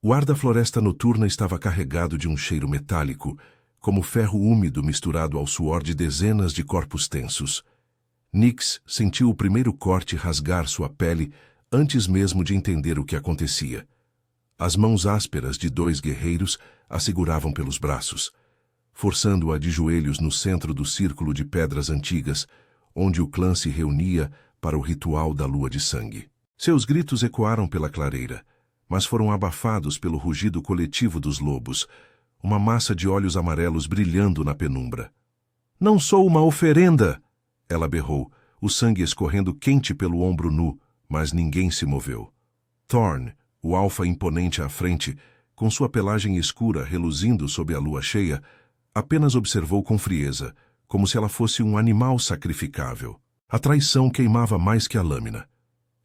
O ar da floresta noturna estava carregado de um cheiro metálico, como ferro úmido misturado ao suor de dezenas de corpos tensos. Nyx sentiu o primeiro corte rasgar sua pele antes mesmo de entender o que acontecia. As mãos ásperas de dois guerreiros a seguravam pelos braços, forçando-a de joelhos no centro do círculo de pedras antigas, onde o clã se reunia para o ritual da lua de sangue. Seus gritos ecoaram pela clareira, mas foram abafados pelo rugido coletivo dos lobos, uma massa de olhos amarelos brilhando na penumbra. "Não sou uma oferenda!" ela berrou, o sangue escorrendo quente pelo ombro nu, mas ninguém se moveu. Thorn, o alfa imponente à frente, com sua pelagem escura reluzindo sob a lua cheia, apenas observou com frieza, como se ela fosse um animal sacrificável. A traição queimava mais que a lâmina.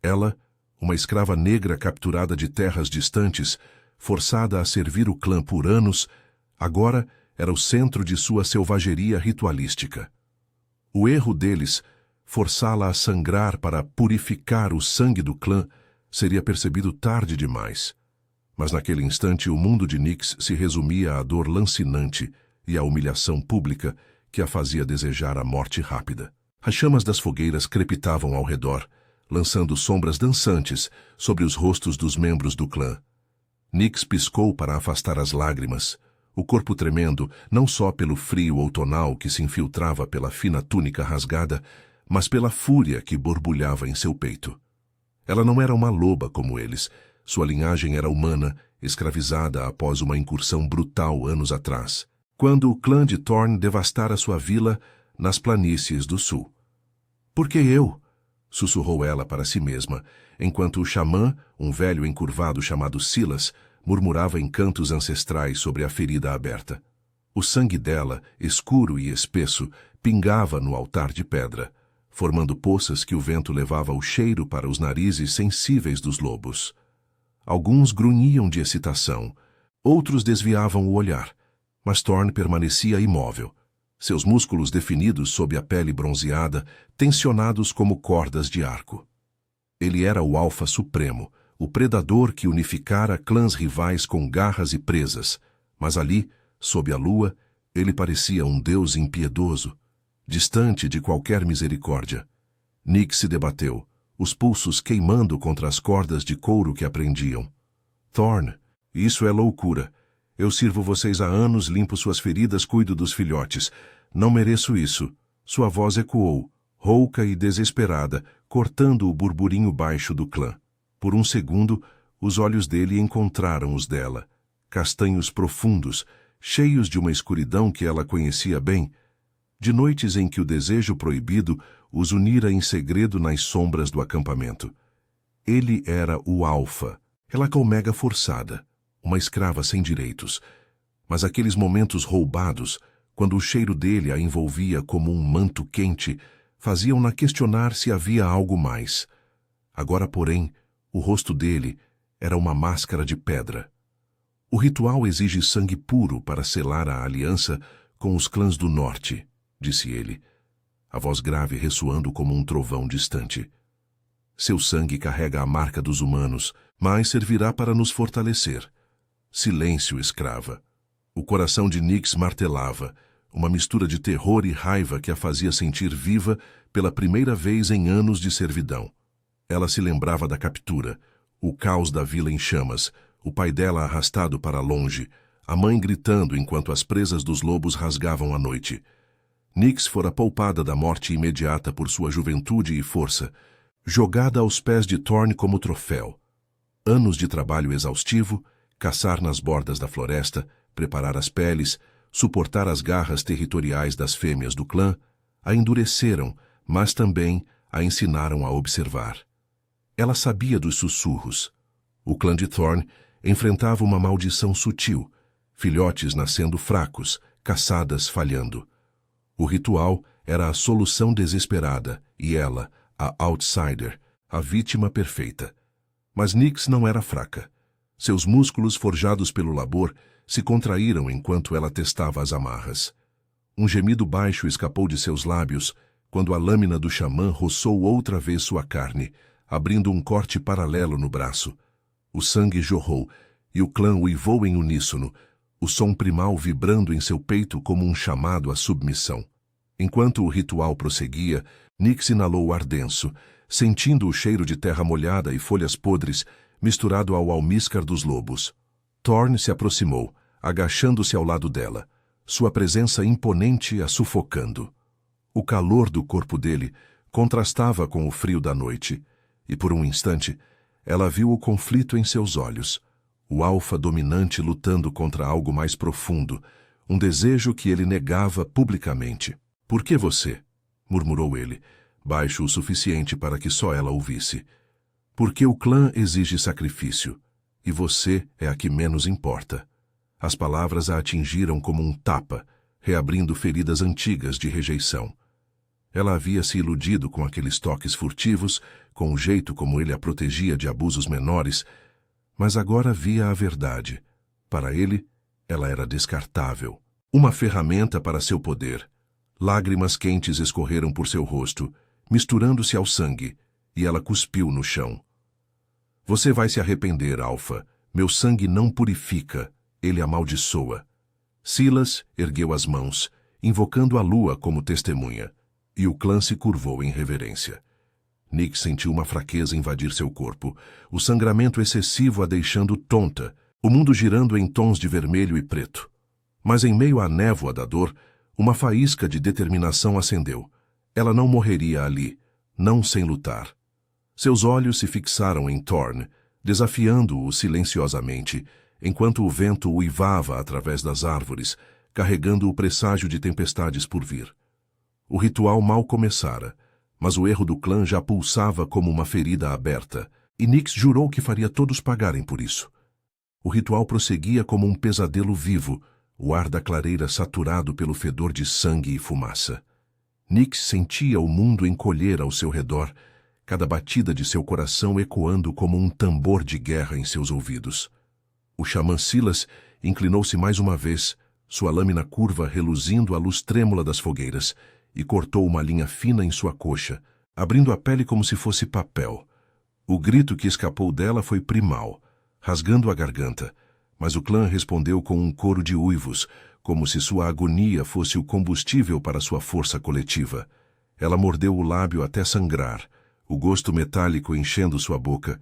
Ela, uma escrava negra capturada de terras distantes, forçada a servir o clã por anos, agora era o centro de sua selvageria ritualística. O erro deles, forçá-la a sangrar para purificar o sangue do clã, seria percebido tarde demais. Mas naquele instante o mundo de Nyx se resumia à dor lancinante e à humilhação pública que a fazia desejar a morte rápida. As chamas das fogueiras crepitavam ao redor, lançando sombras dançantes sobre os rostos dos membros do clã. Nyx piscou para afastar as lágrimas, o corpo tremendo não só pelo frio outonal que se infiltrava pela fina túnica rasgada, mas pela fúria que borbulhava em seu peito. Ela não era uma loba como eles. Sua linhagem era humana, escravizada após uma incursão brutal anos atrás, quando o clã de Thorn devastara sua vila nas planícies do sul. "Por que eu?" sussurrou ela para si mesma, enquanto o xamã, um velho encurvado chamado Silas, murmurava encantos ancestrais sobre a ferida aberta. O sangue dela, escuro e espesso, pingava no altar de pedra, formando poças que o vento levava o cheiro para os narizes sensíveis dos lobos. Alguns grunhiam de excitação, outros desviavam o olhar, mas Thorn permanecia imóvel, seus músculos definidos sob a pele bronzeada, tensionados como cordas de arco. Ele era o alfa supremo, o predador que unificara clãs rivais com garras e presas, mas ali, sob a lua, ele parecia um deus impiedoso, distante de qualquer misericórdia. Nyx se debateu, os pulsos queimando contra as cordas de couro que a prendiam. "Thorn, isso é loucura. Eu sirvo vocês há anos, limpo suas feridas, cuido dos filhotes. Não mereço isso." Sua voz ecoou, rouca e desesperada, cortando o burburinho baixo do clã. Por um segundo, os olhos dele encontraram os dela, castanhos profundos, cheios de uma escuridão que ela conhecia bem, de noites em que o desejo proibido os unira em segredo nas sombras do acampamento. Ele era o alfa, ela colmega forçada, uma escrava sem direitos. Mas aqueles momentos roubados, quando o cheiro dele a envolvia como um manto quente, faziam-na questionar se havia algo mais. Agora, porém, o rosto dele era uma máscara de pedra. O ritual exige sangue puro para selar a aliança com os clãs do norte, disse ele, a voz grave ressoando como um trovão distante. Seu sangue carrega a marca dos humanos, mas servirá para nos fortalecer. Silêncio, escrava. O coração de Nyx martelava, uma mistura de terror e raiva que a fazia sentir viva pela primeira vez em anos de servidão. Ela se lembrava da captura, o caos da vila em chamas, o pai dela arrastado para longe, a mãe gritando enquanto as presas dos lobos rasgavam a noite. Nyx fora poupada da morte imediata por sua juventude e força, jogada aos pés de Thorn como troféu. Anos de trabalho exaustivo, caçar nas bordas da floresta, preparar as peles, suportar as garras territoriais das fêmeas do clã, a endureceram, mas também a ensinaram a observar. Ela sabia dos sussurros. O clã de Thorn enfrentava uma maldição sutil, filhotes nascendo fracos, caçadas falhando. O ritual era a solução desesperada e ela, a outsider, a vítima perfeita. Mas Nyx não era fraca. Seus músculos forjados pelo labor se contraíram enquanto ela testava as amarras. Um gemido baixo escapou de seus lábios quando a lâmina do xamã roçou outra vez sua carne, abrindo um corte paralelo no braço. O sangue jorrou, e o clã uivou em uníssono, o som primal vibrando em seu peito como um chamado à submissão. Enquanto o ritual prosseguia, Nyx inalou o ar denso, sentindo o cheiro de terra molhada e folhas podres misturado ao almíscar dos lobos. Thorn se aproximou, agachando-se ao lado dela, sua presença imponente a sufocando. O calor do corpo dele contrastava com o frio da noite, e por um instante ela viu o conflito em seus olhos, o alfa dominante lutando contra algo mais profundo, um desejo que ele negava publicamente. "Por que você?" murmurou ele, baixo o suficiente para que só ela ouvisse. "Porque o clã exige sacrifício, e você é a que menos importa." As palavras a atingiram como um tapa, reabrindo feridas antigas de rejeição. Ela havia se iludido com aqueles toques furtivos, com o jeito como ele a protegia de abusos menores, mas agora via a verdade. Para ele, ela era descartável, uma ferramenta para seu poder. Lágrimas quentes escorreram por seu rosto, misturando-se ao sangue, e ela cuspiu no chão. "Você vai se arrepender, Alfa. Meu sangue não purifica, ele amaldiçoa." Silas ergueu as mãos, invocando a lua como testemunha, e o clã se curvou em reverência. Nyx sentiu uma fraqueza invadir seu corpo, o sangramento excessivo a deixando tonta, o mundo girando em tons de vermelho e preto. Mas em meio à névoa da dor, uma faísca de determinação acendeu. Ela não morreria ali, não sem lutar. Seus olhos se fixaram em Thorn, desafiando-o silenciosamente, enquanto o vento uivava através das árvores, carregando o presságio de tempestades por vir. O ritual mal começara, mas o erro do clã já pulsava como uma ferida aberta, e Nyx jurou que faria todos pagarem por isso. O ritual prosseguia como um pesadelo vivo, o ar da clareira saturado pelo fedor de sangue e fumaça. Nyx sentia o mundo encolher ao seu redor, cada batida de seu coração ecoando como um tambor de guerra em seus ouvidos. O xamã Silas inclinou-se mais uma vez, sua lâmina curva reluzindo à luz trêmula das fogueiras, e cortou uma linha fina em sua coxa, abrindo a pele como se fosse papel. O grito que escapou dela foi primal, rasgando a garganta, mas o clã respondeu com um coro de uivos, como se sua agonia fosse o combustível para sua força coletiva. Ela mordeu o lábio até sangrar, o gosto metálico enchendo sua boca,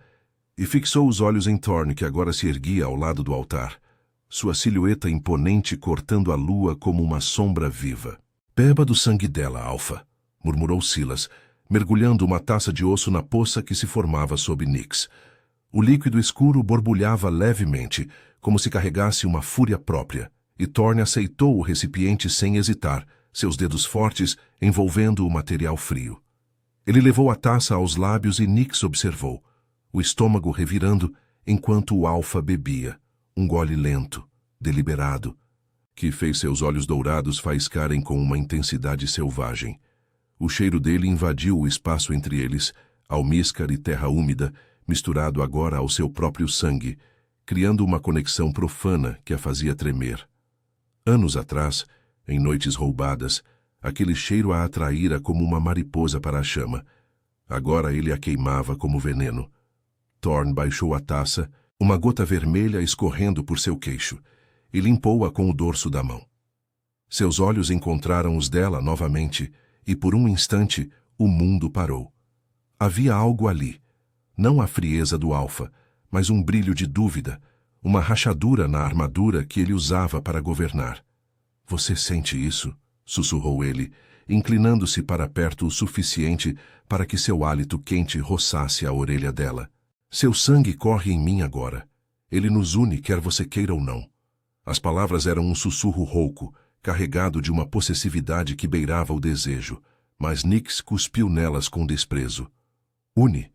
e fixou os olhos em Thorn, que agora se erguia ao lado do altar, sua silhueta imponente cortando a lua como uma sombra viva. "Beba do sangue dela, Alfa", murmurou Silas, mergulhando uma taça de osso na poça que se formava sob Nyx. O líquido escuro borbulhava levemente, como se carregasse uma fúria própria, e Thorn aceitou o recipiente sem hesitar, seus dedos fortes envolvendo o material frio. Ele levou a taça aos lábios e Nyx observou, o estômago revirando enquanto o Alfa bebia, um gole lento, deliberado, que fez seus olhos dourados faiscarem com uma intensidade selvagem. O cheiro dele invadiu o espaço entre eles, almíscar e terra úmida, misturado agora ao seu próprio sangue, criando uma conexão profana que a fazia tremer. Anos atrás, em noites roubadas, aquele cheiro a atraíra como uma mariposa para a chama. Agora ele a queimava como veneno. Thorn baixou a taça, uma gota vermelha escorrendo por seu queixo, e limpou-a com o dorso da mão. Seus olhos encontraram os dela novamente, e por um instante o mundo parou. Havia algo ali, não a frieza do Alfa, mas um brilho de dúvida, uma rachadura na armadura que ele usava para governar. "Você sente isso?" sussurrou ele, inclinando-se para perto o suficiente para que seu hálito quente roçasse a orelha dela. "Seu sangue corre em mim agora. Ele nos une, quer você queira ou não." As palavras eram um sussurro rouco, carregado de uma possessividade que beirava o desejo, mas Nyx cuspiu nelas com desprezo. "Une.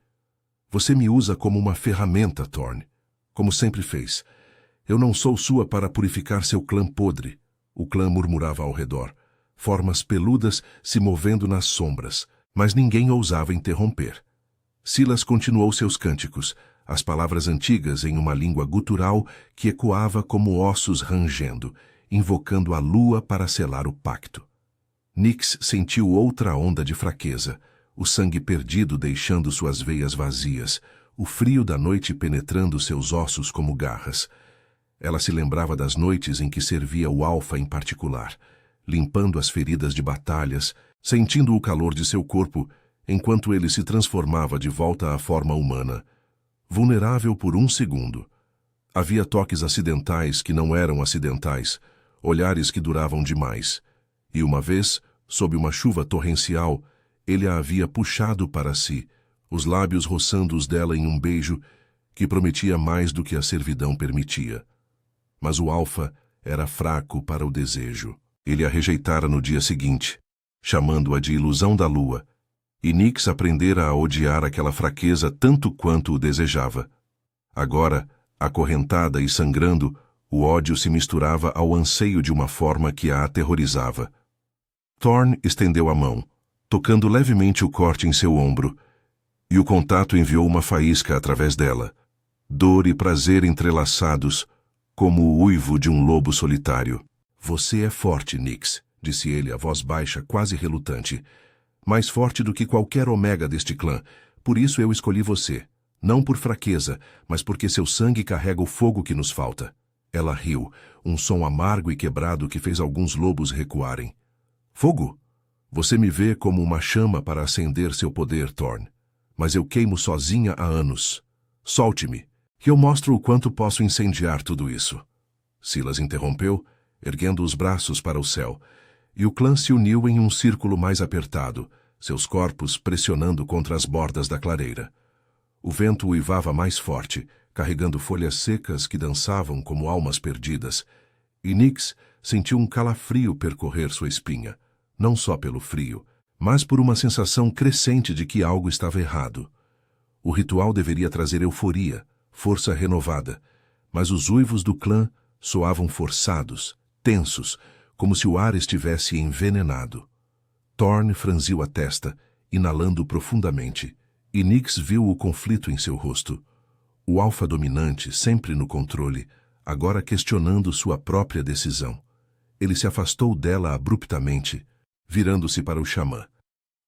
Você me usa como uma ferramenta, Thorn, como sempre fez. Eu não sou sua para purificar seu clã podre." O clã murmurava ao redor, formas peludas se movendo nas sombras, mas ninguém ousava interromper. Silas continuou seus cânticos, as palavras antigas em uma língua gutural que ecoava como ossos rangendo, invocando a lua para selar o pacto. Nyx sentiu outra onda de fraqueza, o sangue perdido deixando suas veias vazias, o frio da noite penetrando seus ossos como garras, Ela se lembrava das noites em que servia o Alfa em particular, limpando as feridas de batalhas, sentindo o calor de seu corpo, enquanto ele se transformava de volta à forma humana. Vulnerável por um segundo. Havia toques acidentais que não eram acidentais, olhares que duravam demais. E uma vez, sob uma chuva torrencial, ele a havia puxado para si, os lábios roçando os dela em um beijo que prometia mais do que a servidão permitia. Mas o Alfa era fraco para o desejo. Ele a rejeitara no dia seguinte, chamando-a de ilusão da lua, e Nyx aprendera a odiar aquela fraqueza tanto quanto o desejava. Agora, acorrentada e sangrando, o ódio se misturava ao anseio de uma forma que a aterrorizava. Thorn estendeu a mão, tocando levemente o corte em seu ombro, e o contato enviou uma faísca através dela. Dor e prazer entrelaçados, como o uivo de um lobo solitário. Você é forte, Nyx, disse ele, a voz baixa, quase relutante. Mais forte do que qualquer omega deste clã. Por isso eu escolhi você. Não por fraqueza, mas porque seu sangue carrega o fogo que nos falta. Ela riu, um som amargo e quebrado que fez alguns lobos recuarem. Fogo? Você me vê como uma chama para acender seu poder, Thorn. Mas eu queimo sozinha há anos. Solte-me, que eu mostro o quanto posso incendiar tudo isso. Silas interrompeu, erguendo os braços para o céu, e o clã se uniu em um círculo mais apertado, seus corpos pressionando contra as bordas da clareira. O vento uivava mais forte, carregando folhas secas que dançavam como almas perdidas, e Nyx sentiu um calafrio percorrer sua espinha, não só pelo frio, mas por uma sensação crescente de que algo estava errado. O ritual deveria trazer euforia, força renovada, mas os uivos do clã soavam forçados, tensos, como se o ar estivesse envenenado. Thorn franziu a testa, inalando profundamente, e Nyx viu o conflito em seu rosto. O alfa dominante, sempre no controle, agora questionando sua própria decisão. Ele se afastou dela abruptamente, virando-se para o xamã.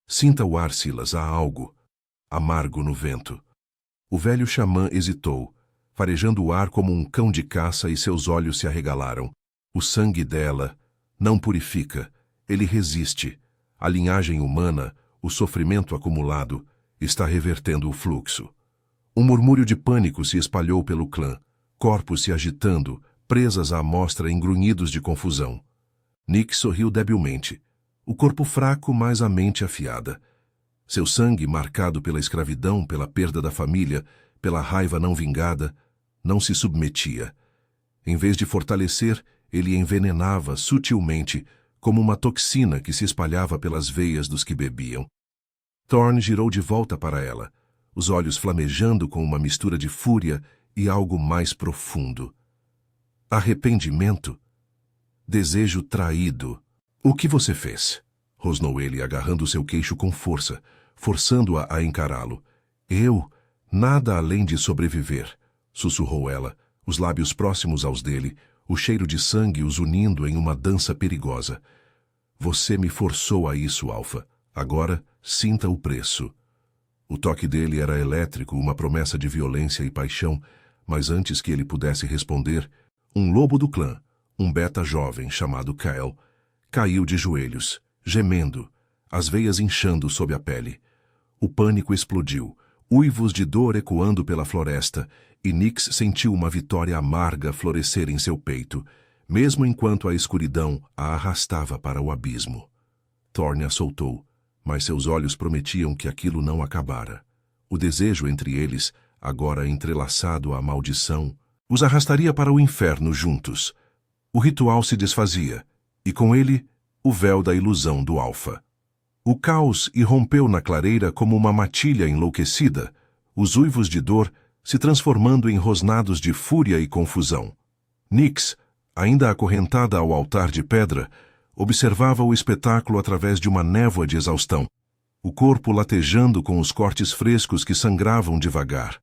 Sinta o ar, Silas, há algo amargo no vento. O velho xamã hesitou, farejando o ar como um cão de caça, e seus olhos se arregalaram. O sangue dela não purifica, ele resiste. A linhagem humana, o sofrimento acumulado, está revertendo o fluxo. Um murmúrio de pânico se espalhou pelo clã, corpos se agitando, presas à amostra em grunhidos de confusão. Nyx sorriu debilmente, o corpo fraco, mas a mente afiada. Seu sangue, marcado pela escravidão, pela perda da família, pela raiva não vingada, não se submetia. Em vez de fortalecer, ele envenenava sutilmente, como uma toxina que se espalhava pelas veias dos que bebiam. Thorn girou de volta para ela, os olhos flamejando com uma mistura de fúria e algo mais profundo. Arrependimento? Desejo traído. O que você fez? Rosnou ele, agarrando seu queixo com força, forçando-a a encará-lo. Eu? Nada além de sobreviver, sussurrou ela, os lábios próximos aos dele, o cheiro de sangue os unindo em uma dança perigosa. Você me forçou a isso, Alfa. Agora, sinta o preço. O toque dele era elétrico, uma promessa de violência e paixão, mas antes que ele pudesse responder, um lobo do clã, um beta jovem chamado Kyle, caiu de joelhos, gemendo, as veias inchando sob a pele. O pânico explodiu, uivos de dor ecoando pela floresta, e Nyx sentiu uma vitória amarga florescer em seu peito, mesmo enquanto a escuridão a arrastava para o abismo. Thorn a soltou, mas seus olhos prometiam que aquilo não acabara. O desejo entre eles, agora entrelaçado à maldição, os arrastaria para o inferno juntos. O ritual se desfazia, e com ele, o véu da ilusão do Alfa. O caos irrompeu na clareira como uma matilha enlouquecida, os uivos de dor se transformando em rosnados de fúria e confusão. Nyx, ainda acorrentada ao altar de pedra, observava o espetáculo através de uma névoa de exaustão, o corpo latejando com os cortes frescos que sangravam devagar,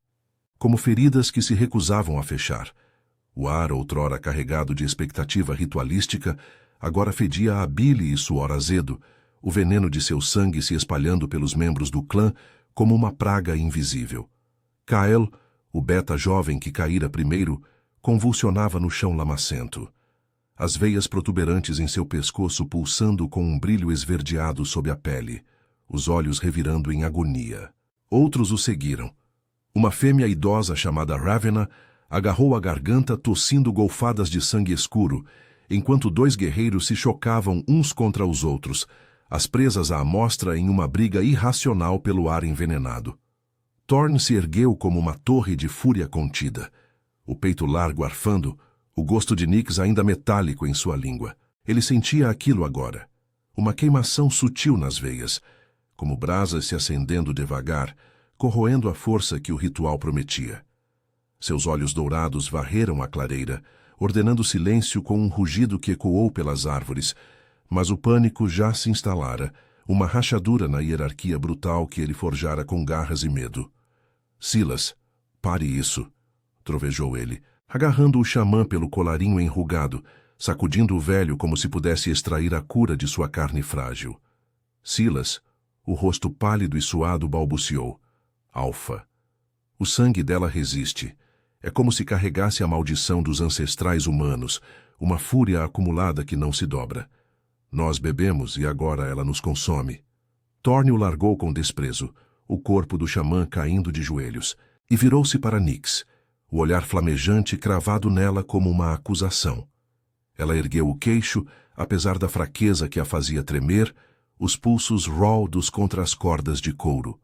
como feridas que se recusavam a fechar. O ar, outrora carregado de expectativa ritualística, agora fedia a bile e suor azedo, o veneno de seu sangue se espalhando pelos membros do clã como uma praga invisível. Kyle, o beta jovem que caíra primeiro, convulsionava no chão lamacento. As veias protuberantes em seu pescoço pulsando com um brilho esverdeado sob a pele, os olhos revirando em agonia. Outros o seguiram. Uma fêmea idosa chamada Ravenna agarrou a garganta tossindo golfadas de sangue escuro, enquanto dois guerreiros se chocavam uns contra os outros, as presas à amostra em uma briga irracional pelo ar envenenado. Thorn se ergueu como uma torre de fúria contida. O peito largo arfando, o gosto de Nyx ainda metálico em sua língua. Ele sentia aquilo agora. Uma queimação sutil nas veias, como brasas se acendendo devagar, corroendo a força que o ritual prometia. Seus olhos dourados varreram a clareira, ordenando silêncio com um rugido que ecoou pelas árvores, mas o pânico já se instalara, uma rachadura na hierarquia brutal que ele forjara com garras e medo. Silas, pare isso, trovejou ele, agarrando o xamã pelo colarinho enrugado, sacudindo o velho como se pudesse extrair a cura de sua carne frágil. Silas, o rosto pálido e suado, balbuciou. Alfa. O sangue dela resiste. É como se carregasse a maldição dos ancestrais humanos, uma fúria acumulada que não se dobra. Nós bebemos e agora ela nos consome. Thorn o largou com desprezo, o corpo do xamã caindo de joelhos, e virou-se para Nyx, o olhar flamejante cravado nela como uma acusação. Ela ergueu o queixo, apesar da fraqueza que a fazia tremer, os pulsos raudos contra as cordas de couro.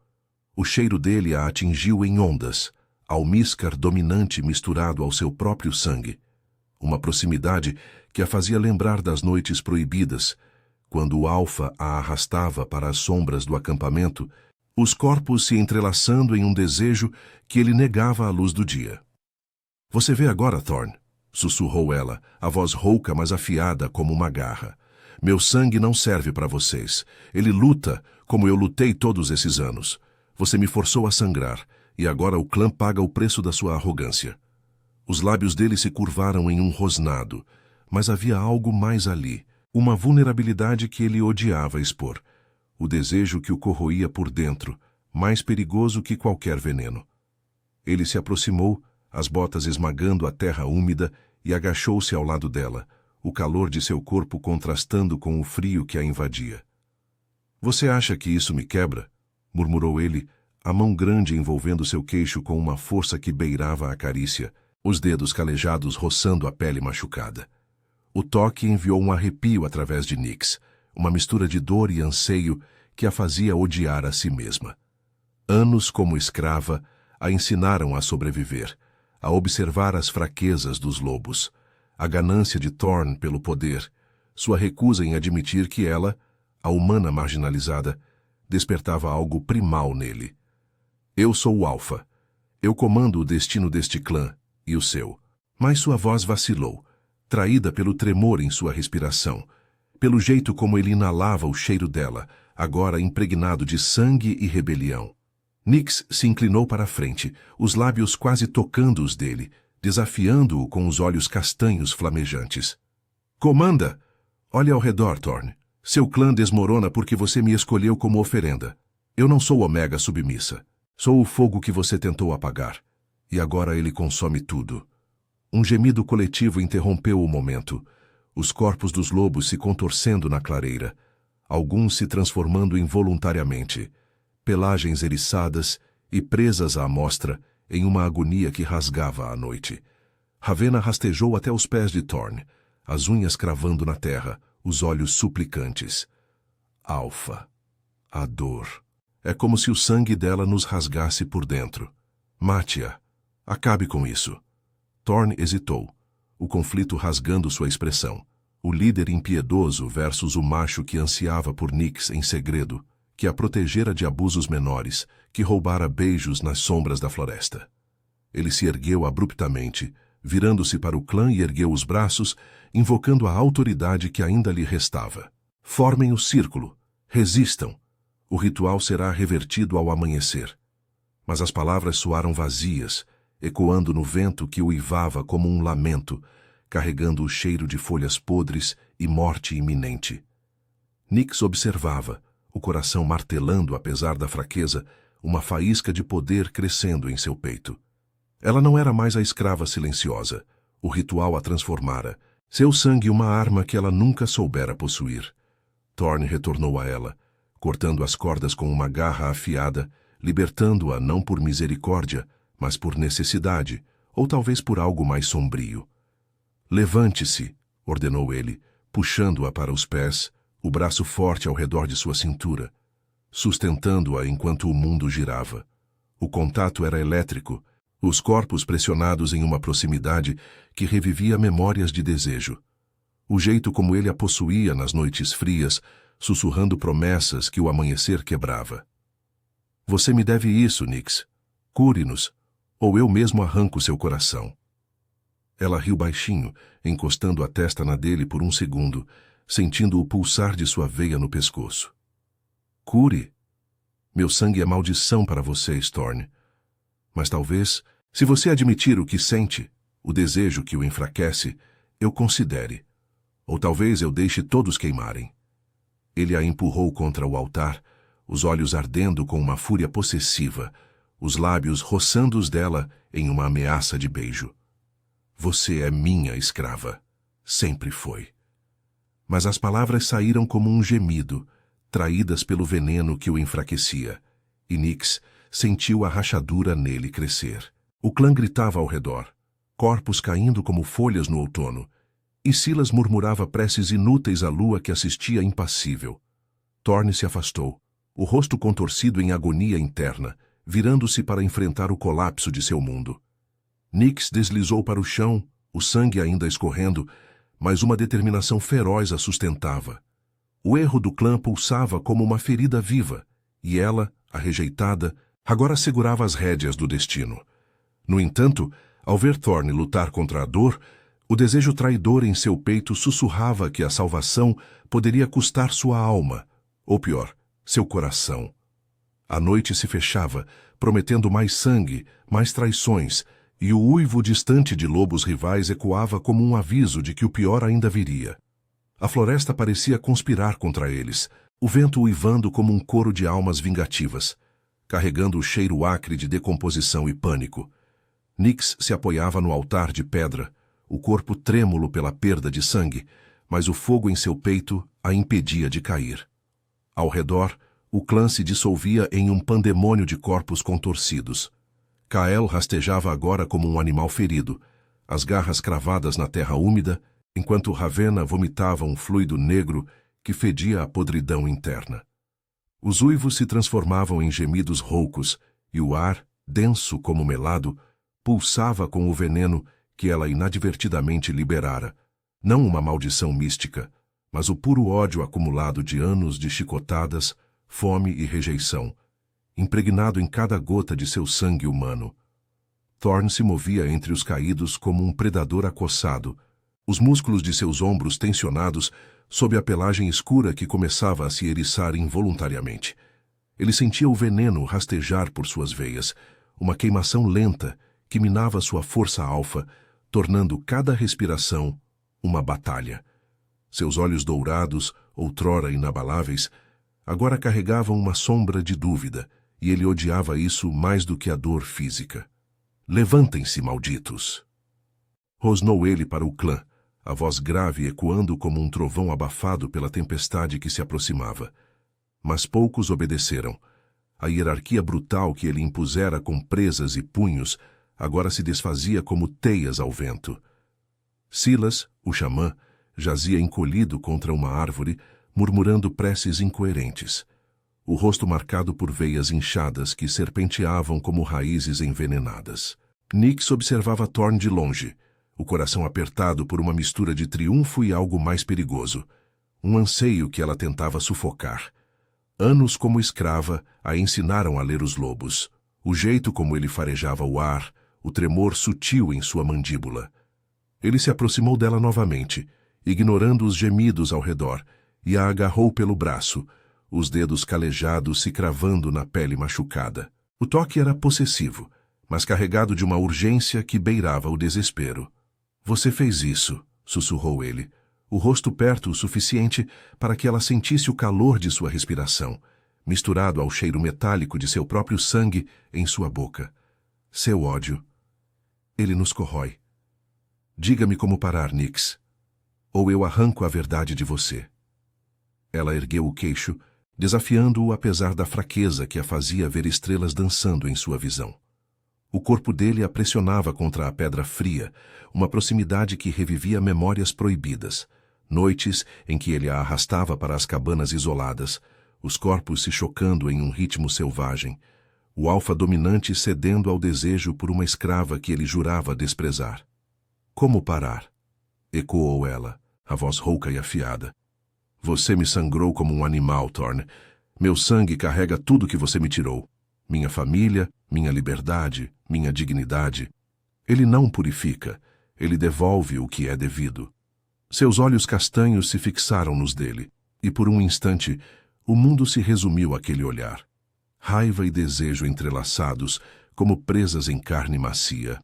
O cheiro dele a atingiu em ondas, almíscar dominante misturado ao seu próprio sangue. Uma proximidade que a fazia lembrar das noites proibidas, quando o Alfa a arrastava para as sombras do acampamento, os corpos se entrelaçando em um desejo que ele negava à luz do dia. Você vê agora, Thorn, sussurrou ela, a voz rouca mas afiada como uma garra. Meu sangue não serve para vocês. Ele luta como eu lutei todos esses anos. Você me forçou a sangrar, e agora o clã paga o preço da sua arrogância. Os lábios dele se curvaram em um rosnado, mas havia algo mais ali, uma vulnerabilidade que ele odiava expor, o desejo que o corroía por dentro, mais perigoso que qualquer veneno. Ele se aproximou, as botas esmagando a terra úmida, e agachou-se ao lado dela, o calor de seu corpo contrastando com o frio que a invadia. Você acha que isso me quebra? Murmurou ele, a mão grande envolvendo seu queixo com uma força que beirava a carícia, os dedos calejados roçando a pele machucada. O toque enviou um arrepio através de Nyx, uma mistura de dor e anseio que a fazia odiar a si mesma. Anos como escrava a ensinaram a sobreviver, a observar as fraquezas dos lobos, a ganância de Thorn pelo poder, sua recusa em admitir que ela, a humana marginalizada, despertava algo primal nele. Eu sou o Alfa. Eu comando o destino deste clã, e o seu. Mas sua voz vacilou, traída pelo tremor em sua respiração, pelo jeito como ele inalava o cheiro dela, agora impregnado de sangue e rebelião. Nyx se inclinou para a frente, os lábios quase tocando os dele, desafiando-o com os olhos castanhos flamejantes. Comanda! Olhe ao redor, Thorn. Seu clã desmorona porque você me escolheu como oferenda. Eu não sou Omega submissa. Sou o fogo que você tentou apagar. E agora ele consome tudo. Um gemido coletivo interrompeu o momento. Os corpos dos lobos se contorcendo na clareira. Alguns se transformando involuntariamente. Pelagens eriçadas e presas à amostra em uma agonia que rasgava a noite. Ravenna rastejou até os pés de Thorn, as unhas cravando na terra, os olhos suplicantes. Alfa. A dor. É como se o sangue dela nos rasgasse por dentro. Mate-a. Acabe com isso. Thorn hesitou, o conflito rasgando sua expressão. O líder impiedoso versus o macho que ansiava por Nyx em segredo, que a protegera de abusos menores, que roubara beijos nas sombras da floresta. Ele se ergueu abruptamente, virando-se para o clã e ergueu os braços, invocando a autoridade que ainda lhe restava. Formem o círculo. Resistam. O ritual será revertido ao amanhecer. Mas as palavras soaram vazias, ecoando no vento que uivava como um lamento, carregando o cheiro de folhas podres e morte iminente. Nyx observava, o coração martelando apesar da fraqueza, uma faísca de poder crescendo em seu peito. Ela não era mais a escrava silenciosa, O ritual a transformara. Seu sangue uma arma que ela nunca soubera possuir. Thorne retornou a ela, cortando as cordas com uma garra afiada, libertando-a não por misericórdia, mas por necessidade, ou talvez por algo mais sombrio. Levante-se, ordenou ele, puxando-a para os pés, o braço forte ao redor de sua cintura, sustentando-a enquanto o mundo girava. O contato era elétrico, os corpos pressionados em uma proximidade que revivia memórias de desejo. O jeito como ele a possuía nas noites frias, sussurrando promessas que o amanhecer quebrava. Você me deve isso, Nyx. Cure-nos, ou eu mesmo arranco seu coração. Ela riu baixinho, encostando a testa na dele por um segundo, sentindo o pulsar de sua veia no pescoço. Cure? Meu sangue é maldição para você, Thorne. Mas talvez, se você admitir o que sente, o desejo que o enfraquece, eu considere. Ou talvez eu deixe todos queimarem. Ele a empurrou contra o altar, os olhos ardendo com uma fúria possessiva, os lábios roçando os dela em uma ameaça de beijo. Você é minha escrava. Sempre foi. Mas as palavras saíram como um gemido, traídas pelo veneno que o enfraquecia, e Nyx sentiu a rachadura nele crescer. O clã gritava ao redor, corpos caindo como folhas no outono, e Silas murmurava preces inúteis à lua que assistia impassível. Thorne se afastou, o rosto contorcido em agonia interna, virando-se para enfrentar o colapso de seu mundo. Nyx deslizou para o chão, o sangue ainda escorrendo, mas uma determinação feroz a sustentava. O erro do clã pulsava como uma ferida viva, e ela, a rejeitada, agora segurava as rédeas do destino. No entanto, ao ver Thorne lutar contra a dor, o desejo traidor em seu peito sussurrava que a salvação poderia custar sua alma, ou pior, seu coração. A noite se fechava, prometendo mais sangue, mais traições, e o uivo distante de lobos rivais ecoava como um aviso de que o pior ainda viria. A floresta parecia conspirar contra eles, o vento uivando como um coro de almas vingativas, carregando o cheiro acre de decomposição e pânico. Nyx se apoiava no altar de pedra, o corpo trêmulo pela perda de sangue, mas o fogo em seu peito a impedia de cair. Ao redor, o clã se dissolvia em um pandemônio de corpos contorcidos. Kael rastejava agora como um animal ferido, as garras cravadas na terra úmida, enquanto Ravenna vomitava um fluido negro que fedia a podridão interna. Os uivos se transformavam em gemidos roucos, e o ar, denso como melado, pulsava com o veneno que ela inadvertidamente liberara, não uma maldição mística, mas o puro ódio acumulado de anos de chicotadas, fome e rejeição, impregnado em cada gota de seu sangue humano. Thorne se movia entre os caídos como um predador acossado, os músculos de seus ombros tensionados sob a pelagem escura que começava a se eriçar involuntariamente. Ele sentia o veneno rastejar por suas veias, uma queimação lenta que minava sua força alfa, tornando cada respiração uma batalha. Seus olhos dourados, outrora inabaláveis, agora carregavam uma sombra de dúvida, e ele odiava isso mais do que a dor física. Levantem-se, malditos! Rosnou ele para o clã, a voz grave ecoando como um trovão abafado pela tempestade que se aproximava. Mas poucos obedeceram. A hierarquia brutal que ele impusera com presas e punhos agora se desfazia como teias ao vento. Silas, o xamã, jazia encolhido contra uma árvore, murmurando preces incoerentes. O rosto marcado por veias inchadas que serpenteavam como raízes envenenadas. Nyx observava Thorne de longe, o coração apertado por uma mistura de triunfo e algo mais perigoso, um anseio que ela tentava sufocar. Anos como escrava a ensinaram a ler os lobos, o jeito como ele farejava o ar, o tremor sutil em sua mandíbula. Ele se aproximou dela novamente, ignorando os gemidos ao redor, e a agarrou pelo braço, os dedos calejados se cravando na pele machucada. O toque era possessivo, mas carregado de uma urgência que beirava o desespero. Você fez isso, sussurrou ele, o rosto perto o suficiente para que ela sentisse o calor de sua respiração, misturado ao cheiro metálico de seu próprio sangue em sua boca. Seu ódio. Ele nos corrói. Diga-me como parar, Nyx, ou eu arranco a verdade de você. Ela ergueu o queixo, desafiando-o apesar da fraqueza que a fazia ver estrelas dançando em sua visão. O corpo dele a pressionava contra a pedra fria, uma proximidade que revivia memórias proibidas, noites em que ele a arrastava para as cabanas isoladas, os corpos se chocando em um ritmo selvagem, o alfa dominante cedendo ao desejo por uma escrava que ele jurava desprezar. Como parar? Ecoou ela, a voz rouca e afiada. Você me sangrou como um animal, Thorn. Meu sangue carrega tudo que você me tirou. Minha família, minha liberdade, minha dignidade. Ele não purifica, ele devolve o que é devido. Seus olhos castanhos se fixaram nos dele, e por um instante, o mundo se resumiu àquele olhar. Raiva e desejo entrelaçados, como presas em carne macia.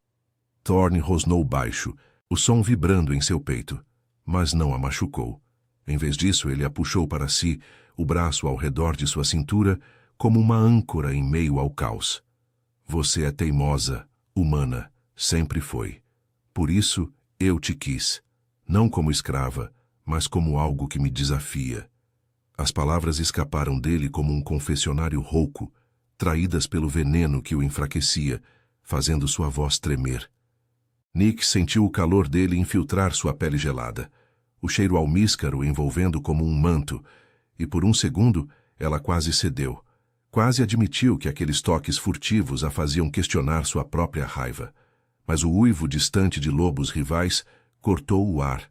Thorn rosnou baixo, o som vibrando em seu peito, mas não a machucou. Em vez disso, ele a puxou para si, o braço ao redor de sua cintura, como uma âncora em meio ao caos. Você é teimosa, humana, sempre foi. Por isso, eu te quis, não como escrava, mas como algo que me desafia. As palavras escaparam dele como um confessionário rouco, traídas pelo veneno que o enfraquecia, fazendo sua voz tremer. Nyx sentiu o calor dele infiltrar sua pele gelada, o cheiro almíscaro envolvendo como um manto, e por um segundo ela quase cedeu, quase admitiu que aqueles toques furtivos a faziam questionar sua própria raiva. Mas o uivo distante de lobos rivais cortou o ar,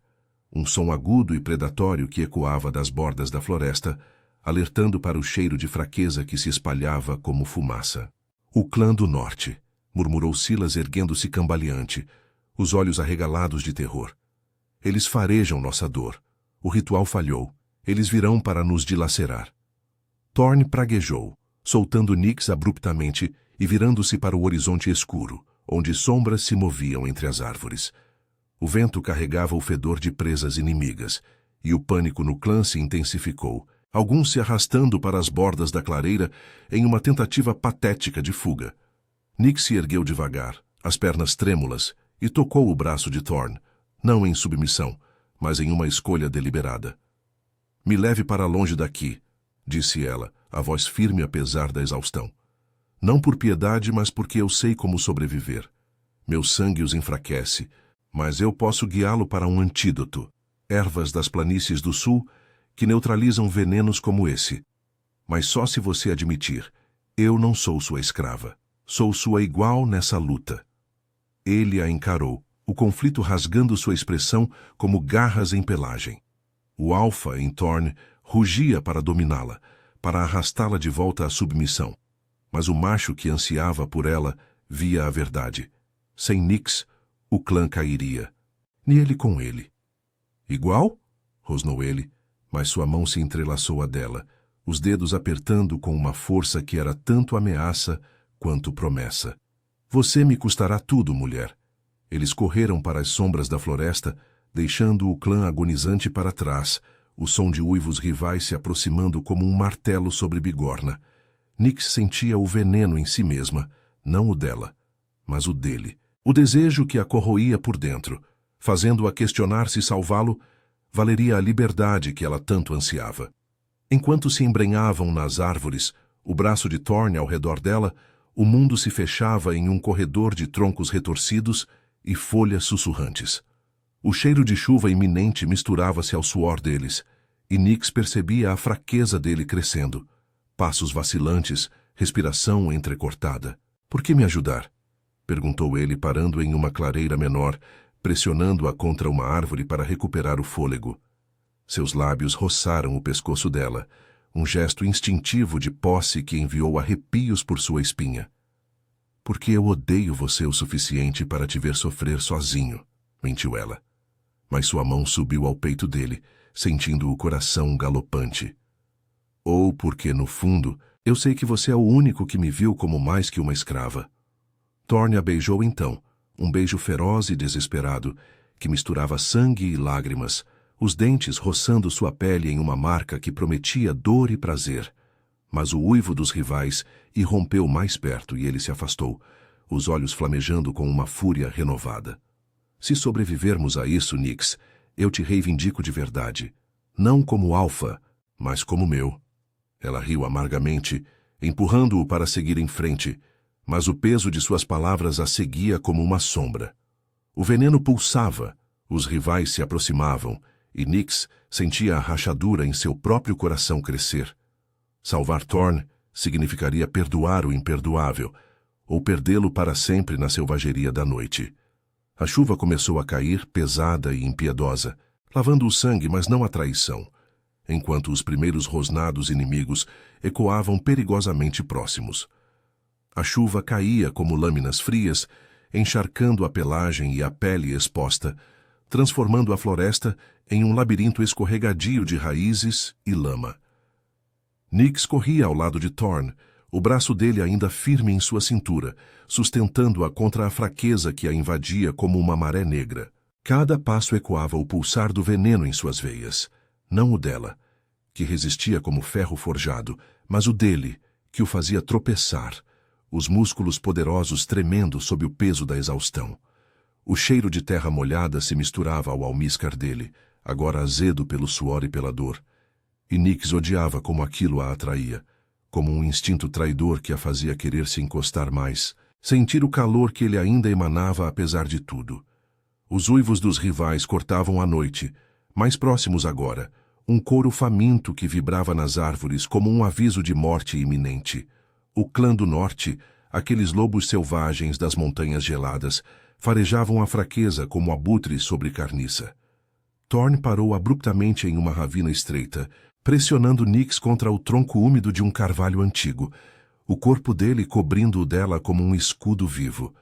um som agudo e predatório que ecoava das bordas da floresta, alertando para o cheiro de fraqueza que se espalhava como fumaça. O clã do norte, murmurou Silas erguendo-se cambaleante, os olhos arregalados de terror. Eles farejam nossa dor. O ritual falhou. Eles virão para nos dilacerar. Thorn praguejou, soltando Nyx abruptamente e virando-se para o horizonte escuro, onde sombras se moviam entre as árvores. O vento carregava o fedor de presas inimigas, e o pânico no clã se intensificou, alguns se arrastando para as bordas da clareira em uma tentativa patética de fuga. Nyx se ergueu devagar, as pernas trêmulas, e tocou o braço de Thorn, não em submissão, mas em uma escolha deliberada. Me leve para longe daqui, disse ela, a voz firme apesar da exaustão. Não por piedade, mas porque eu sei como sobreviver. Meu sangue os enfraquece, mas eu posso guiá-lo para um antídoto, ervas das planícies do sul que neutralizam venenos como esse. Mas só se você admitir, eu não sou sua escrava, sou sua igual nessa luta. Ele a encarou, o conflito rasgando sua expressão como garras em pelagem. O alfa em Thorn rugia para dominá-la, para arrastá-la de volta à submissão. Mas o macho que ansiava por ela via a verdade. Sem Nyx, o clã cairia. E ele com ele. Igual? Rosnou ele, mas sua mão se entrelaçou à dela, os dedos apertando com uma força que era tanto ameaça quanto promessa. Você me custará tudo, mulher. Eles correram para as sombras da floresta, deixando o clã agonizante para trás, o som de uivos rivais se aproximando como um martelo sobre bigorna. Nyx sentia o veneno em si mesma, não o dela, mas o dele. O desejo que a corroía por dentro, fazendo-a questionar se salvá-lo valeria a liberdade que ela tanto ansiava. Enquanto se embrenhavam nas árvores, o braço de Thorn ao redor dela, o mundo se fechava em um corredor de troncos retorcidos e folhas sussurrantes. O cheiro de chuva iminente misturava-se ao suor deles, e Nyx percebia a fraqueza dele crescendo. Passos vacilantes, respiração entrecortada. Por que me ajudar? Perguntou ele, parando em uma clareira menor, pressionando-a contra uma árvore para recuperar o fôlego. Seus lábios roçaram o pescoço dela, um gesto instintivo de posse que enviou arrepios por sua espinha. Porque eu odeio você o suficiente para te ver sofrer sozinho, mentiu ela. Mas sua mão subiu ao peito dele, sentindo o coração galopante. Ou porque, no fundo, eu sei que você é o único que me viu como mais que uma escrava. Thorn a beijou então, um beijo feroz e desesperado, que misturava sangue e lágrimas, os dentes roçando sua pele em uma marca que prometia dor e prazer. Mas o uivo dos rivais irrompeu mais perto e ele se afastou, os olhos flamejando com uma fúria renovada. Se sobrevivermos a isso, Nix, eu te reivindico de verdade. Não como alfa, mas como meu. Ela riu amargamente, empurrando-o para seguir em frente, mas o peso de suas palavras a seguia como uma sombra. O veneno pulsava, os rivais se aproximavam, e Nix sentia a rachadura em seu próprio coração crescer. Salvar Thorn significaria perdoar o imperdoável, ou perdê-lo para sempre na selvageria da noite. A chuva começou a cair, pesada e impiedosa, lavando o sangue, mas não a traição, enquanto os primeiros rosnados inimigos ecoavam perigosamente próximos. A chuva caía como lâminas frias, encharcando a pelagem e a pele exposta, transformando a floresta em um labirinto escorregadio de raízes e lama. Nix corria ao lado de Thorn, o braço dele ainda firme em sua cintura, sustentando-a contra a fraqueza que a invadia como uma maré negra. Cada passo ecoava o pulsar do veneno em suas veias, não o dela, que resistia como ferro forjado, mas o dele, que o fazia tropeçar, os músculos poderosos tremendo sob o peso da exaustão. O cheiro de terra molhada se misturava ao almíscar dele, agora azedo pelo suor e pela dor. E Nix odiava como aquilo a atraía, como um instinto traidor que a fazia querer se encostar mais, sentir o calor que ele ainda emanava apesar de tudo. Os uivos dos rivais cortavam a noite, mais próximos agora, um coro faminto que vibrava nas árvores como um aviso de morte iminente. O clã do norte, aqueles lobos selvagens das montanhas geladas, farejavam a fraqueza como abutres sobre carniça. Thorn parou abruptamente em uma ravina estreita, pressionando Nix contra o tronco úmido de um carvalho antigo, o corpo dele cobrindo-o dela como um escudo vivo.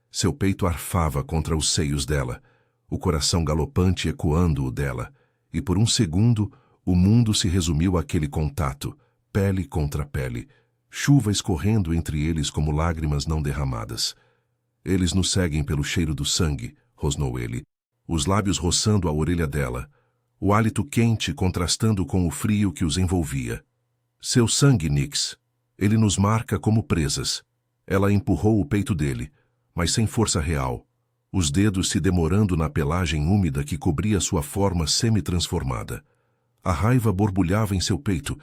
Seu peito arfava contra os seios dela, o coração galopante ecoando o dela, e por um segundo o mundo se resumiu àquele contato, pele contra pele, chuva escorrendo entre eles como lágrimas não derramadas. Eles nos seguem pelo cheiro do sangue, rosnou ele, os lábios roçando a orelha dela, o hálito quente contrastando com o frio que os envolvia. Seu sangue, Nix. Ele nos marca como presas. Ela empurrou o peito dele, mas sem força real, os dedos se demorando na pelagem úmida que cobria sua forma semi-transformada. A raiva borbulhava em seu peito,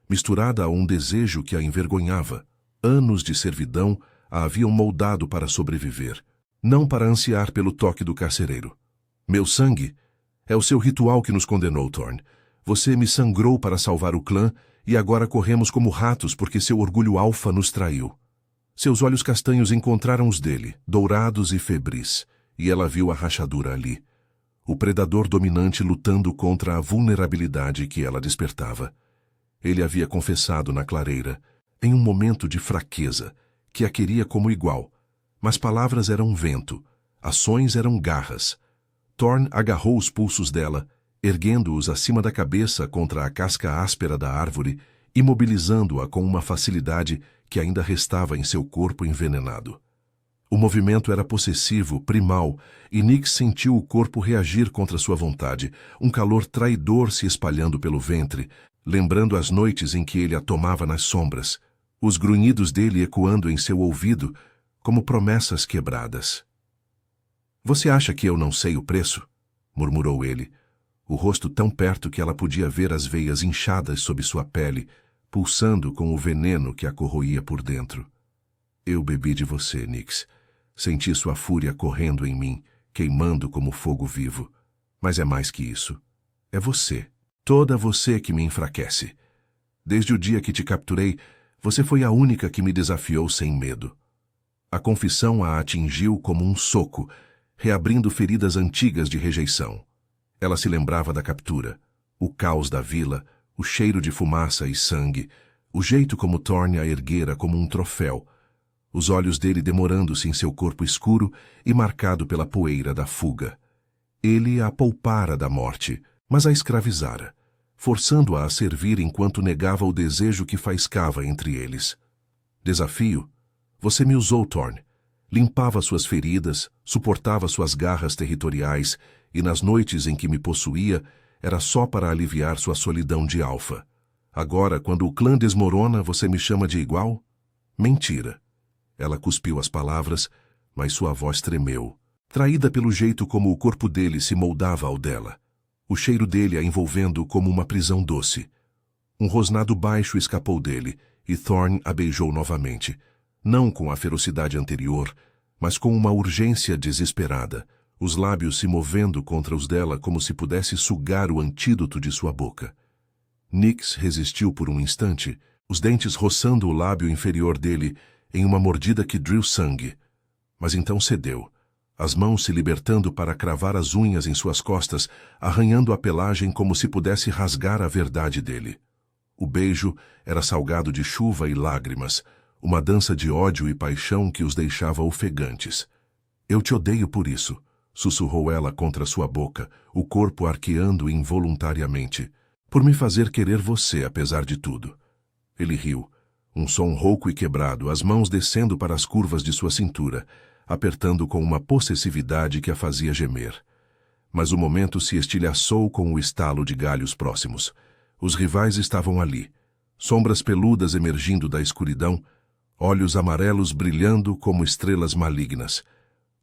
misturada a um desejo que a envergonhava. Anos de servidão a haviam moldado para sobreviver, não para ansiar pelo toque do carcereiro. Meu sangue é o seu ritual que nos condenou, Thorn. Você me sangrou para salvar o clã e agora corremos como ratos porque seu orgulho alfa nos traiu. Seus olhos castanhos encontraram os dele, dourados e febris, e ela viu a rachadura ali. O predador dominante lutando contra a vulnerabilidade que ela despertava. Ele havia confessado na clareira, em um momento de fraqueza, que a queria como igual, mas palavras eram vento, ações eram garras. Thorn agarrou os pulsos dela, erguendo-os acima da cabeça contra a casca áspera da árvore, imobilizando-a com uma facilidade que ainda restava em seu corpo envenenado. O movimento era possessivo, primal, e Nix sentiu o corpo reagir contra sua vontade, um calor traidor se espalhando pelo ventre, lembrando as noites em que ele a tomava nas sombras, os grunhidos dele ecoando em seu ouvido como promessas quebradas. Você acha que eu não sei o preço? Murmurou ele, o rosto tão perto que ela podia ver as veias inchadas sob sua pele, pulsando com o veneno que a corroía por dentro. Eu bebi de você, Nix. Senti sua fúria correndo em mim, queimando como fogo vivo. Mas é mais que isso. É você. Toda você que me enfraquece. Desde o dia que te capturei, você foi a única que me desafiou sem medo. A confissão a atingiu como um soco, reabrindo feridas antigas de rejeição. Ela se lembrava da captura, o caos da vila, o cheiro de fumaça e sangue, o jeito como Thorn a erguera como um troféu, os olhos dele demorando-se em seu corpo escuro e marcado pela poeira da fuga. Ele a poupara da morte, mas a escravizara, forçando-a a servir enquanto negava o desejo que faiscava entre eles. Desafio? Você me usou, Thorn. Limpava suas feridas, suportava suas garras territoriais, e nas noites em que me possuía, era só para aliviar sua solidão de alfa. Agora, quando o clã desmorona, você me chama de igual? Mentira. Ela cuspiu as palavras, mas sua voz tremeu. traída pelo jeito como o corpo dele se moldava ao dela, o cheiro dele a envolvendo como uma prisão doce. Um rosnado baixo escapou dele, e Thorne a beijou novamente, não com a ferocidade anterior, mas com uma urgência desesperada, os lábios se movendo contra os dela como se pudesse sugar o antídoto de sua boca. Nyx resistiu por um instante, os dentes roçando o lábio inferior dele em uma mordida que driu sangue. Mas então cedeu, as mãos se libertando para cravar as unhas em suas costas, arranhando a pelagem como se pudesse rasgar a verdade dele. O beijo era salgado de chuva e lágrimas, uma dança de ódio e paixão que os deixava ofegantes. Eu te odeio por isso, sussurrou ela contra sua boca, o corpo arqueando involuntariamente, por me fazer querer você apesar de tudo. Ele riu, um som rouco e quebrado, as mãos descendo para as curvas de sua cintura, apertando com uma possessividade que a fazia gemer. Mas o momento se estilhaçou com o estalo de galhos próximos. Os rivais estavam ali, sombras peludas emergindo da escuridão, olhos amarelos brilhando como estrelas malignas.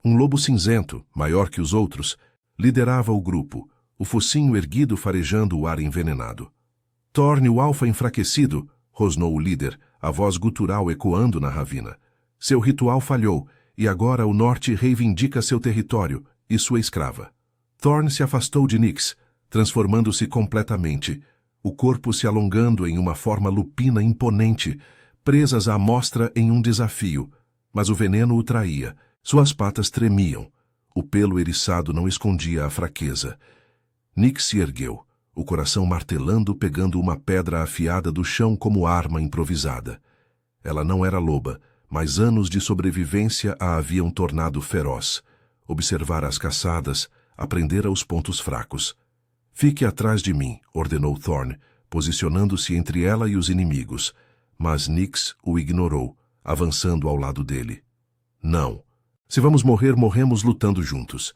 Um lobo cinzento, maior que os outros, liderava o grupo, o focinho erguido farejando o ar envenenado. Torne o alfa enfraquecido, rosnou o líder, a voz gutural ecoando na ravina. Seu ritual falhou, e agora o norte reivindica seu território e sua escrava. Thorne se afastou de Nyx, transformando-se completamente, o corpo se alongando em uma forma lupina imponente, presas à mostra em um desafio, mas o veneno o traía, suas patas tremiam, o pelo eriçado não escondia a fraqueza. Nyx se ergueu, o coração martelando pegando uma pedra afiada do chão como arma improvisada. Ela não era loba, mas anos de sobrevivência a haviam tornado feroz. Observara as caçadas, aprendera os pontos fracos. Fique atrás de mim, ordenou Thorne, posicionando-se entre ela e os inimigos, mas Nyx o ignorou, avançando ao lado dele. Não. Se vamos morrer, morremos lutando juntos.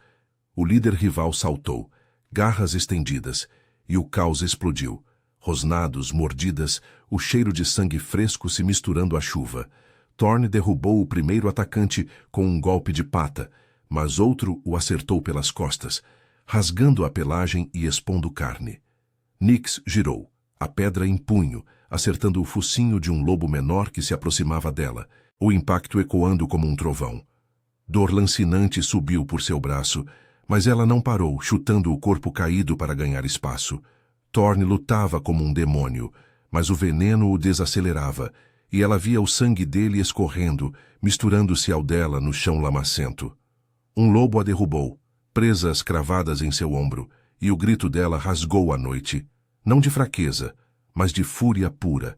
O líder rival saltou, garras estendidas, e o caos explodiu. Rosnados, mordidas, o cheiro de sangue fresco se misturando à chuva. Thorne derrubou o primeiro atacante com um golpe de pata, mas outro o acertou pelas costas, rasgando a pelagem e expondo carne. Nyx girou, a pedra em punho, acertando o focinho de um lobo menor que se aproximava dela, o impacto ecoando como um trovão. Dor lancinante subiu por seu braço, mas ela não parou, chutando o corpo caído para ganhar espaço. Thorne lutava como um demônio, mas o veneno o desacelerava, e ela via o sangue dele escorrendo, misturando-se ao dela no chão lamacento. Um lobo a derrubou, presas cravadas em seu ombro, e o grito dela rasgou a noite, não de fraqueza, mas de fúria pura.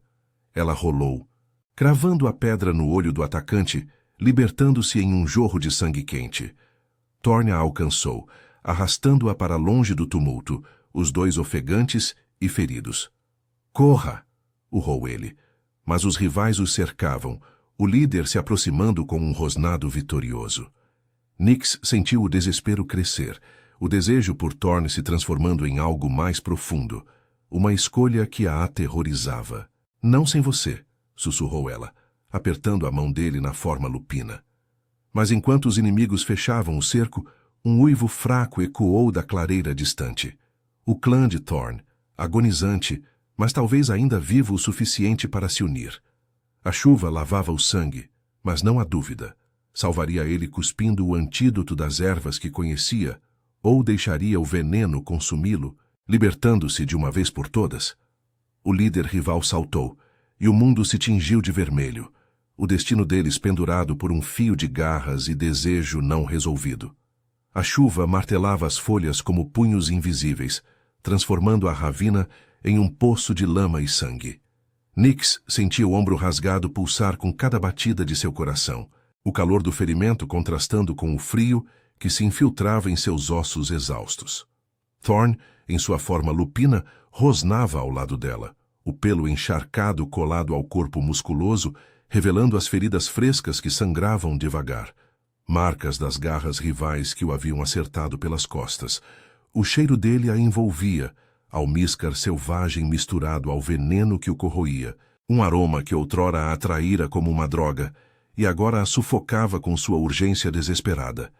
Ela rolou, cravando a pedra no olho do atacante, libertando-se em um jorro de sangue quente. Thorne a alcançou, arrastando-a para longe do tumulto, os dois ofegantes e feridos. Corra! Urrou ele. Mas os rivais os cercavam, o líder se aproximando com um rosnado vitorioso. Nyx sentiu o desespero crescer, o desejo por Thorne se transformando em algo mais profundo, uma escolha que a aterrorizava. Não sem você, sussurrou ela, apertando a mão dele na forma lupina. Mas enquanto os inimigos fechavam o cerco, um uivo fraco ecoou da clareira distante. O clã de Thorne, agonizante, mas talvez ainda vivo o suficiente para se unir. A chuva lavava o sangue, mas não há dúvida. Salvaria ele cuspindo o antídoto das ervas que conhecia, ou deixaria o veneno consumi-lo, libertando-se de uma vez por todas? O líder rival saltou, e o mundo se tingiu de vermelho, o destino deles pendurado por um fio de garras e desejo não resolvido. A chuva martelava as folhas como punhos invisíveis, transformando a ravina em um poço de lama e sangue. Nyx sentia o ombro rasgado pulsar com cada batida de seu coração, o calor do ferimento contrastando com o frio que se infiltrava em seus ossos exaustos. Thorne, em sua forma lupina, rosnava ao lado dela, o pelo encharcado colado ao corpo musculoso, revelando as feridas frescas que sangravam devagar, marcas das garras rivais que o haviam acertado pelas costas. O cheiro dele a envolvia, almíscar selvagem misturado ao veneno que o corroía, um aroma que outrora a atraíra como uma droga, e agora a sufocava com sua urgência desesperada.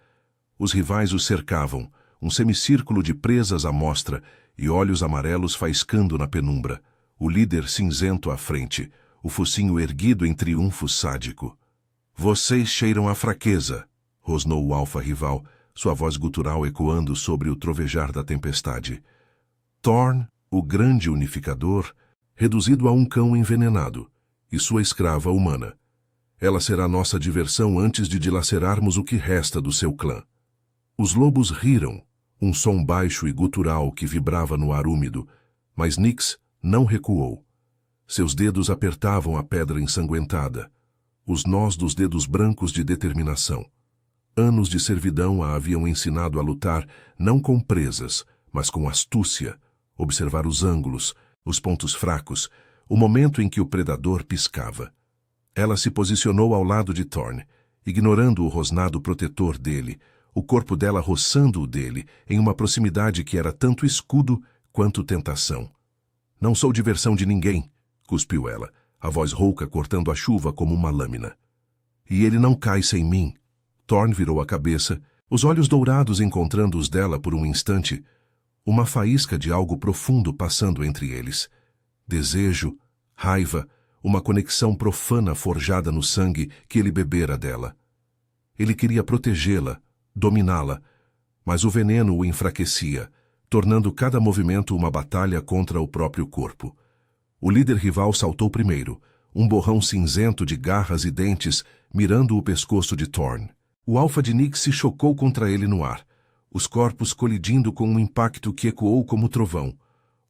Os rivais os cercavam, um semicírculo de presas à mostra e olhos amarelos faiscando na penumbra. O líder cinzento à frente, o focinho erguido em triunfo sádico. Vocês cheiram a fraqueza, rosnou o alfa rival, sua voz gutural ecoando sobre o trovejar da tempestade. Thorn, o grande unificador, reduzido a um cão envenenado, e sua escrava humana. Ela será nossa diversão antes de dilacerarmos o que resta do seu clã. Os lobos riram, um som baixo e gutural que vibrava no ar úmido, mas Nyx não recuou. Seus dedos apertavam a pedra ensanguentada, os nós dos dedos brancos de determinação. Anos de servidão a haviam ensinado a lutar não com presas, mas com astúcia, observar os ângulos, os pontos fracos, o momento em que o predador piscava. Ela se posicionou ao lado de Thorn, ignorando o rosnado protetor dele, o corpo dela roçando o dele, em uma proximidade que era tanto escudo quanto tentação. Não sou diversão de ninguém, cuspiu ela, a voz rouca cortando a chuva como uma lâmina. E ele não cai sem mim. Thorn virou a cabeça, os olhos dourados encontrando os dela por um instante, uma faísca de algo profundo passando entre eles. Desejo, raiva, uma conexão profana forjada no sangue que ele bebera dela. Ele queria protegê-la, dominá-la, mas o veneno o enfraquecia, tornando cada movimento uma batalha contra o próprio corpo. O líder rival saltou primeiro, um borrão cinzento de garras e dentes mirando o pescoço de Thorn. O alfa de Nyx se chocou contra ele no ar, os corpos colidindo com um impacto que ecoou como trovão,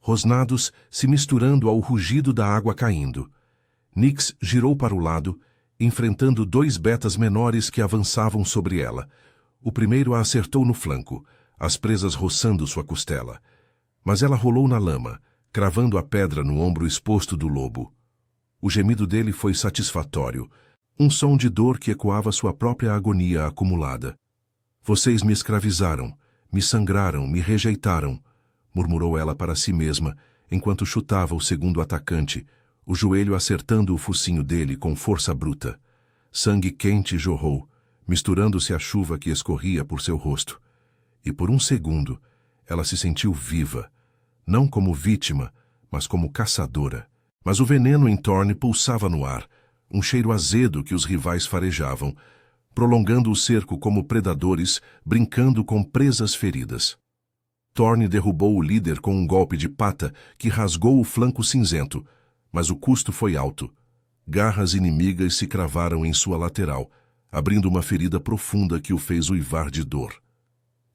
rosnados se misturando ao rugido da água caindo. Nyx girou para o lado, enfrentando dois betas menores que avançavam sobre ela. O primeiro a acertou no flanco, as presas roçando sua costela. Mas ela rolou na lama, cravando a pedra no ombro exposto do lobo. O gemido dele foi satisfatório, um som de dor que ecoava sua própria agonia acumulada. Vocês me escravizaram, me sangraram, me rejeitaram, murmurou ela para si mesma, enquanto chutava o segundo atacante, o joelho acertando o focinho dele com força bruta. Sangue quente jorrou, misturando-se à chuva que escorria por seu rosto. E por um segundo, ela se sentiu viva, não como vítima, mas como caçadora. Mas o veneno em Thorn pulsava no ar, um cheiro azedo que os rivais farejavam, prolongando o cerco como predadores, brincando com presas feridas. Thorn derrubou o líder com um golpe de pata que rasgou o flanco cinzento, mas o custo foi alto. Garras inimigas se cravaram em sua lateral, abrindo uma ferida profunda que o fez uivar de dor.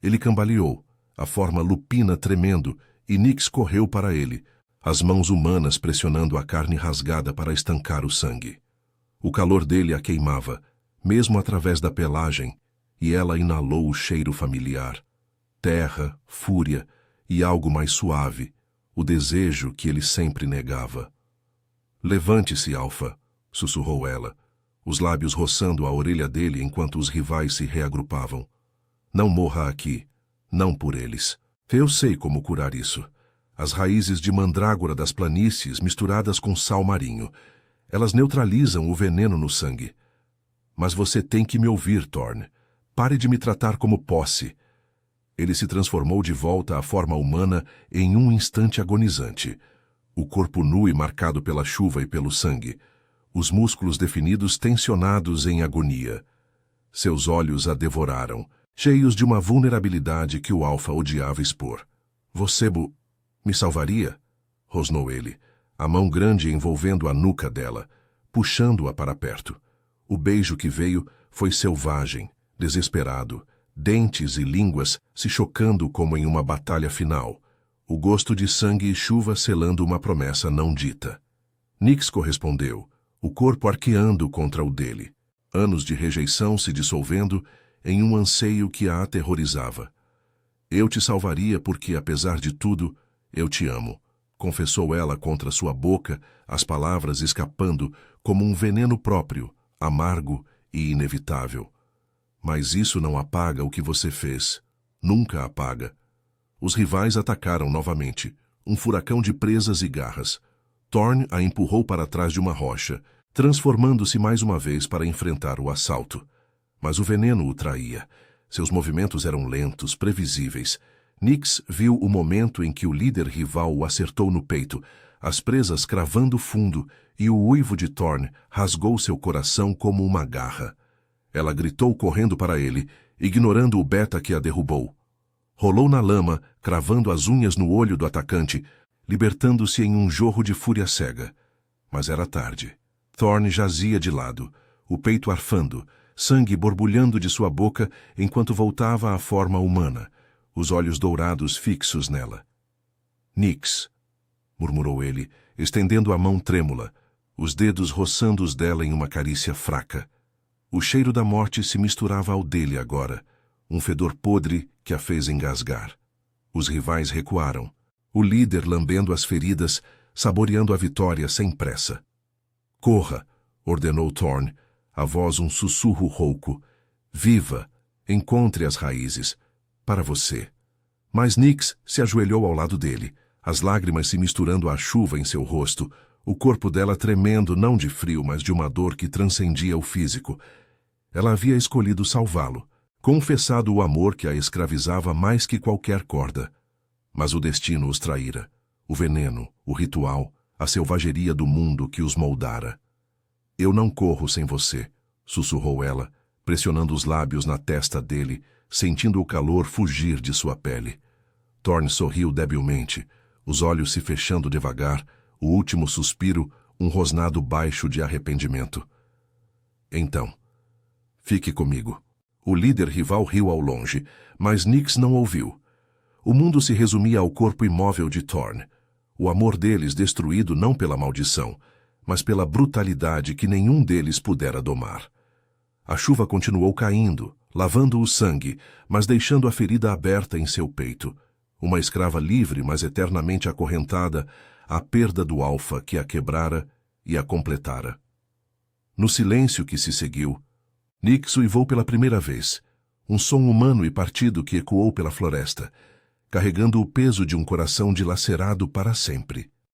Ele cambaleou, a forma lupina tremendo, e Nyx correu para ele, as mãos humanas pressionando a carne rasgada para estancar o sangue. O calor dele a queimava, mesmo através da pelagem, e ela inalou o cheiro familiar. Terra, fúria e algo mais suave, o desejo que ele sempre negava. Levante-se, Alfa, sussurrou ela, os lábios roçando a orelha dele enquanto os rivais se reagrupavam. Não morra aqui, não por eles. Eu sei como curar isso. As raízes de mandrágora das planícies misturadas com sal marinho. Elas neutralizam o veneno no sangue. Mas você tem que me ouvir, Thorn. Pare de me tratar como posse. Ele se transformou de volta à forma humana em um instante agonizante. O corpo nu e marcado pela chuva e pelo sangue. Os músculos definidos tensionados em agonia. Seus olhos a devoraram, cheios de uma vulnerabilidade que o alfa odiava expor. Você me salvaria? Rosnou ele, a mão grande envolvendo a nuca dela, puxando-a para perto. O beijo que veio foi selvagem, desesperado, dentes e línguas se chocando como em uma batalha final, o gosto de sangue e chuva selando uma promessa não dita. Nyx correspondeu, o corpo arqueando contra o dele, anos de rejeição se dissolvendo em um anseio que a aterrorizava. Eu te salvaria porque, apesar de tudo, eu te amo, confessou ela contra sua boca, as palavras escapando como um veneno próprio, amargo e inevitável. Mas isso não apaga o que você fez. Nunca apaga. Os rivais atacaram novamente, um furacão de presas e garras. Thorn a empurrou para trás de uma rocha, transformando-se mais uma vez para enfrentar o assalto. Mas o veneno o traía. Seus movimentos eram lentos, previsíveis. Nyx viu o momento em que o líder rival o acertou no peito, as presas cravando fundo, e o uivo de Thorne rasgou seu coração como uma garra. Ela gritou correndo para ele, ignorando o beta que a derrubou. Rolou na lama, cravando as unhas no olho do atacante, libertando-se em um jorro de fúria cega. Mas era tarde. Thorne jazia de lado, o peito arfando, sangue borbulhando de sua boca enquanto voltava à forma humana, os olhos dourados fixos nela. Nyx, murmurou ele, estendendo a mão trêmula, os dedos roçando os dela em uma carícia fraca. O cheiro da morte se misturava ao dele agora, um fedor podre que a fez engasgar. Os rivais recuaram, o líder lambendo as feridas, saboreando a vitória sem pressa. Corra, ordenou Thorne, a voz um sussurro rouco. Viva, encontre as raízes. Para você. Mas Nyx se ajoelhou ao lado dele, as lágrimas se misturando à chuva em seu rosto, o corpo dela tremendo não de frio, mas de uma dor que transcendia o físico. Ela havia escolhido salvá-lo, confessado o amor que a escravizava mais que qualquer corda. Mas o destino os traíra, o veneno, o ritual, a selvageria do mundo que os moldara. Eu não corro sem você, sussurrou ela, pressionando os lábios na testa dele, sentindo o calor fugir de sua pele. Thorne sorriu debilmente, os olhos se fechando devagar, o último suspiro, um rosnado baixo de arrependimento. Então, fique comigo. O líder rival riu ao longe, mas Nyx não ouviu. O mundo se resumia ao corpo imóvel de Thorne, o amor deles destruído não pela maldição, mas pela brutalidade que nenhum deles pudera domar. A chuva continuou caindo, lavando o sangue, mas deixando a ferida aberta em seu peito. Uma escrava livre, mas eternamente acorrentada, à perda do alfa que a quebrara e a completara. No silêncio que se seguiu, Nyx uivou pela primeira vez, um som humano e partido que ecoou pela floresta, carregando o peso de um coração dilacerado para sempre.